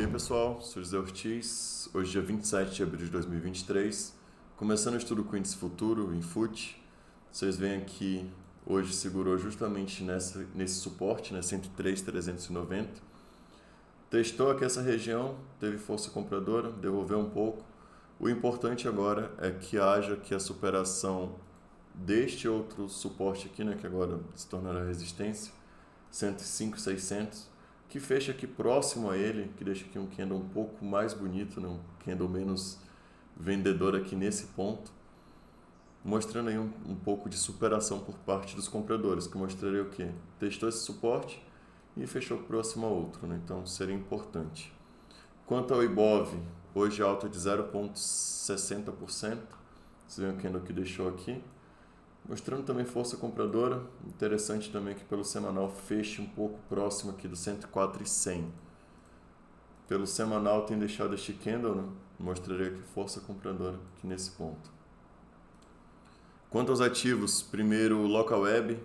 dia pessoal, sou José Ortiz, hoje dia 27 de abril de 2023, começando o estudo com o índice futuro, em FUT. Vocês veem aqui, hoje segurou justamente nesse suporte, 103,390. Testou aqui essa região, teve força compradora, devolveu um pouco. O importante agora é que haja aqui a superação deste outro suporte aqui, que agora se tornará resistência, 105,600, que fecha aqui próximo a ele, que deixa aqui um candle um pouco mais bonito, um candle menos vendedor aqui nesse ponto, mostrando aí um pouco de superação por parte dos compradores, que mostraria o quê? Testou esse suporte e fechou próximo a outro, então seria importante. Quanto ao Ibov, hoje alta de 0,60%, vocês veem o candle que deixou aqui, mostrando também força compradora. Interessante também que pelo semanal feche um pouco próximo aqui do 104,100. Pelo semanal tem deixado este candle, mostraria aqui força compradora aqui nesse ponto. Quanto aos ativos, primeiro Local Web,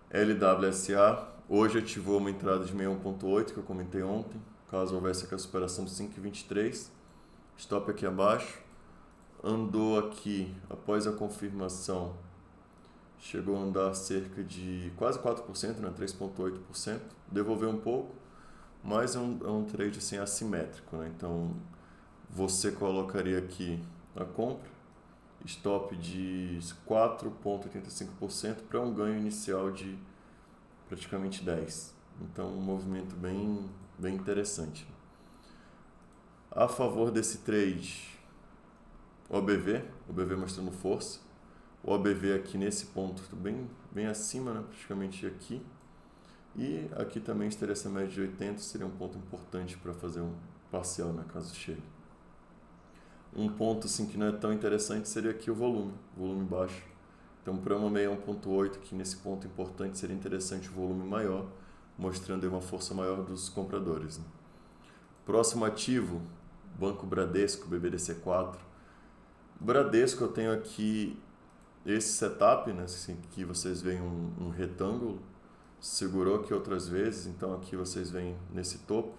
LWSA, hoje ativou uma entrada de 61,8 que eu comentei ontem, caso houvesse aqui a superação de 5,23, stop aqui abaixo. Andou aqui, após a confirmação, chegou a andar cerca de quase 4%, 3,8%, devolveu um pouco, mas é um trade assim, assimétrico. Então, você colocaria aqui a compra, stop de 4,85% para um ganho inicial de praticamente 10%. Então, um movimento bem interessante. A favor desse trade, o OBV mostrando força, o OBV aqui nesse ponto bem acima, praticamente aqui, e aqui também estaria essa média de 80, seria um ponto importante para fazer um parcial caso chegue. Um ponto assim, que não é tão interessante seria aqui o volume baixo, então para uma 61,8 aqui nesse ponto importante seria interessante o volume maior, mostrando aí uma força maior dos compradores. Próximo ativo, Banco Bradesco, BBDC4. Bradesco, eu tenho aqui esse setup, assim, que vocês veem um retângulo, segurou aqui outras vezes, então aqui vocês veem nesse topo,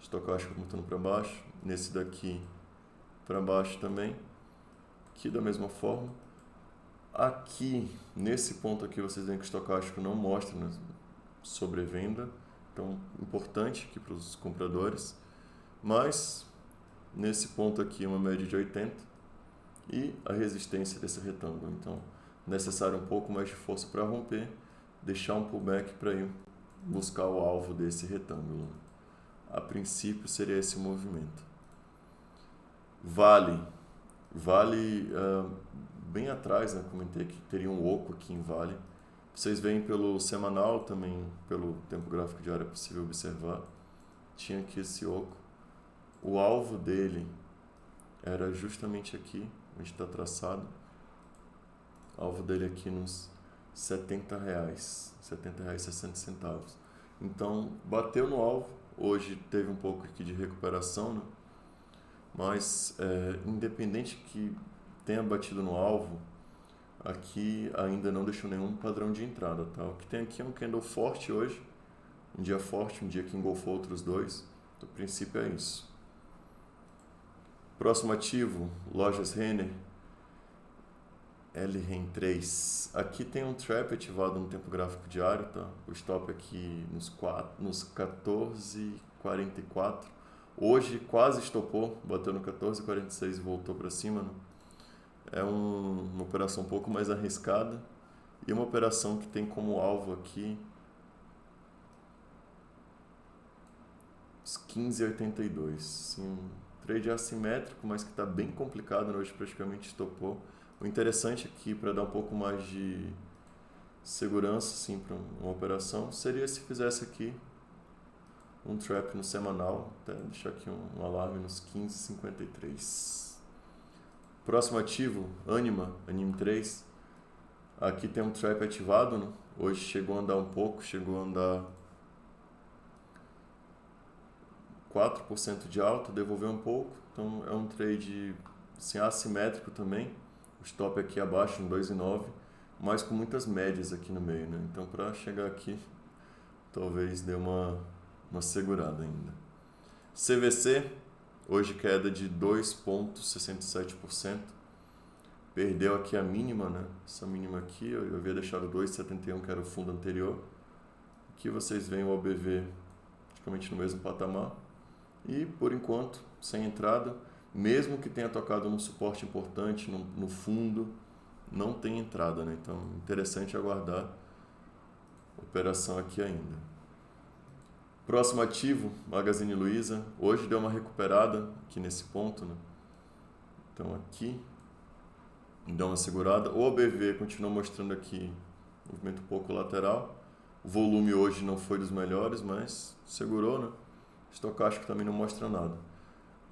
estocástico apontando para baixo, nesse daqui para baixo também, aqui da mesma forma. Aqui, nesse ponto aqui, vocês veem que o estocástico não mostra sobrevenda, então importante aqui para os compradores, mas nesse ponto aqui uma média de 80, e a resistência desse retângulo. Então, necessário um pouco mais de força para romper, deixar um pullback para ir buscar o alvo desse retângulo. A princípio, seria esse o movimento. Vale, bem atrás, comentei que teria um oco aqui em Vale. Vocês veem pelo semanal, também pelo tempo gráfico diário é possível observar. Tinha aqui esse oco. O alvo dele era justamente aqui, onde está traçado. O alvo dele aqui nos R$70, R$70,60. Então, bateu no alvo. Hoje teve um pouco aqui de recuperação, mas independente que tenha batido no alvo, aqui ainda não deixou nenhum padrão de entrada. O que tem aqui é um candle forte hoje, um dia forte, um dia que engolfou outros dois. O princípio é isso. Próximo ativo, Lojas Renner, LREN3. Aqui tem um trap ativado no tempo gráfico diário, O stop aqui nos 14,44. Hoje quase estopou, bateu no 14,46 e voltou para cima, É uma operação um pouco mais arriscada e uma operação que tem como alvo aqui os 15,82. Trade assimétrico, mas que está bem complicado, hoje praticamente estopou. O interessante aqui, para dar um pouco mais de segurança para uma operação, seria se fizesse aqui um trap no semanal, até deixar aqui um alarme nos 15,53. Próximo ativo, Anime 3. Aqui tem um trap ativado, Hoje chegou a andar um pouco, chegou a andar 4% de alta, devolveu um pouco, então é um trade assim, assimétrico também, o stop aqui abaixo em 2,9, mas com muitas médias aqui no meio, Então para chegar aqui, talvez dê uma segurada ainda. CVC, hoje queda de 2,67%. Perdeu aqui a mínima, né? Essa mínima aqui, eu havia deixado 2,71, que era o fundo anterior. Aqui vocês veem o OBV praticamente no mesmo patamar. E, por enquanto, sem entrada, mesmo que tenha tocado num suporte importante, no fundo, não tem entrada, né? Então, interessante aguardar a operação aqui ainda. Próximo ativo, Magazine Luiza. Hoje deu uma recuperada aqui nesse ponto, né? Então, aqui deu uma segurada. O OBV continua mostrando aqui movimento um pouco lateral. O volume hoje não foi dos melhores, mas segurou, né? Estocástico também não mostra nada.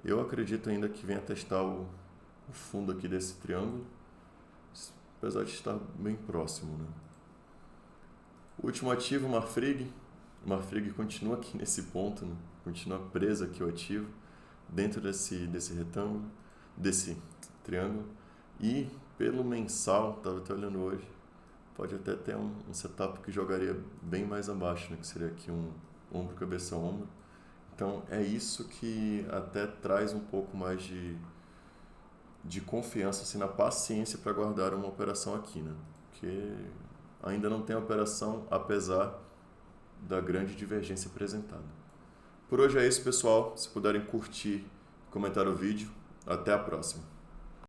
Eu acredito ainda que venha testar o fundo aqui desse triângulo, apesar de estar bem próximo, né? O último ativo, Marfrig. Marfrig continua aqui nesse ponto, né? Continua preso aqui o ativo, dentro desse retângulo, desse triângulo. E pelo mensal, estava até olhando hoje, pode até ter um setup que jogaria bem mais abaixo, né? Que seria aqui um ombro, cabeça, ombro. Então é isso que até traz um pouco mais de confiança assim, na paciência para guardar uma operação aqui, né? Porque ainda não tem operação, apesar da grande divergência apresentada. Por hoje é isso, pessoal. Se puderem curtir e comentar o vídeo, até a próxima.